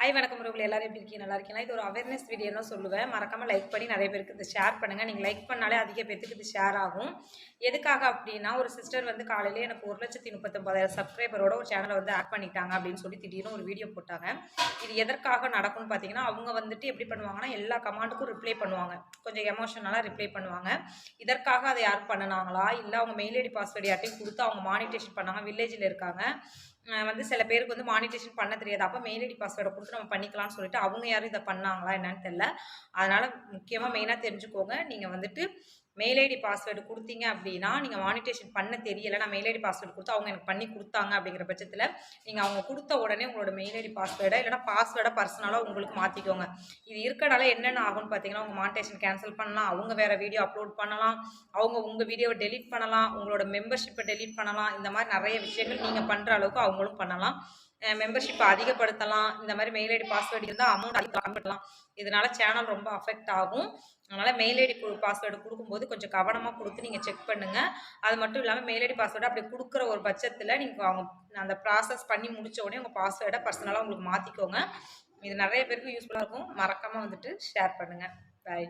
Hi வணக்கம் உறவுகளே, எல்லாரும் எப்படி இருக்கீங்க? நல்லா இருக்கீங்களா? இது ஒரு அவேர்னஸ் வீடியோ தான் சொல்லுவேன். மறக்காம லைக் பண்ணி நிறைய பேருக்கு இதை ஷேர் பண்ணுங்க. நீங்க லைக் பண்ணாலே அதிக பேத்துக்கு இது ஷேர் ஆகும். எதுக்காக அப்படின்னா, ஒரு சிஸ்டர் வந்து காலையிலே எனக்கு 1,39,000 சப்ஸ்கிரைபரோட ஒரு சேனலை வந்து ஆட் பண்ணிட்டாங்க அப்படின்னு சொல்லி திடீர்னு ஒரு வீடியோ போட்டாங்க. இது எதற்காக நடக்கும்னு பார்த்தீங்கன்னா, அவங்க வந்துட்டு எப்படி பண்ணுவாங்கன்னா, எல்லா கமெண்ட்டுக்கும் ரிப்ளை பண்ணுவாங்க. கொஞ்சம் எமோஷனலாக ரிப்ளை பண்ணுவாங்க. இதற்காக அதை யாரும் பண்ணுனாங்களா? இல்லை அவங்க மெயில் ஐடி பாஸ்வேர்டு யார்ட்டையும் கொடுத்து அவங்க மானிட்டேஷன் பண்ணாங்க. வில்லேஜில் இருக்காங்க. வந்து சில பேருக்கு வந்து மானிட்டேஷன் பண்ண தெரியாது. அப்போ மெயில் ஐடி பாஸ்வேர்டை கொடுத்து நம்ம பண்ணிக்கலாம்னு சொல்லிட்டு அவங்க யாரும் இதை பண்ணாங்களா என்னன்னு தெரியல. அதனால முக்கியமாக மெயினாக தெரிஞ்சுக்கோங்க. நீங்கள் வந்துட்டு மெயில் ஐடி பாஸ்வேர்டு கொடுத்தீங்க அப்படின்னா, நீங்கள் மானிட்டேஷன் பண்ண தெரியலை, நான் மெயில் ஐடி பாஸ்வேர்டு கொடுத்து அவங்க எனக்கு பண்ணி கொடுத்தாங்க அப்படிங்கிற பட்சத்தில் நீங்கள் அவங்க கொடுத்த உடனே உங்களோட மெயில் ஐடி பாஸ்வேர்டை இல்லைனா பாஸ்வேர்டை பர்சனலாக உங்களுக்கு மாற்றிக்கோங்க. இது இருக்கனால என்னென்ன ஆகும்னு பார்த்தீங்கன்னா, உங்கள் மானிட்டேஷன் கேன்சல் பண்ணலாம், அவங்க வேறு வீடியோ அப்லோட் பண்ணலாம், அவங்க உங்கள் வீடியோவை டெலீட் பண்ணலாம், உங்களோட மெம்பர்ஷிப்பை டெலீட் பண்ணலாம். இந்த மாதிரி நிறைய விஷயங்கள் நீங்கள் பண்ணுற அளவுக்கு அவங்களும் பண்ணலாம். மெம்பர்ஷிப்பை அதிகப்படுத்தலாம். இந்த மாதிரி மெயில் ஐடி பாஸ்வேர்டு இருந்தால் அமௌண்ட் அதிகம் பண்ணலாம். இதனால சேனல் ரொம்ப அஃபெக்ட் ஆகும். அதனால் மெயில் ஐடி பாஸ்வேர்டு கொடுக்கும்போது கொஞ்சம் கவனமாக கொடுத்து நீங்கள் செக் பண்ணுங்கள். அது மட்டும் இல்லாமல் மெயில் ஐடி பாஸ்வேர்டு அப்படி கொடுக்குற ஒரு பட்சத்தில் நீங்கள் அவங்க அந்த ப்ராசஸ் பண்ணி முடித்த உடனே உங்கள் பாஸ்வேர்டை பர்சனலாக உங்களுக்கு மாற்றிக்கோங்க. இது நிறைய பேருக்கு யூஸ்ஃபுல்லாக இருக்கும். மறக்காமல் வந்துட்டு ஷேர் பண்ணுங்கள். பாய்.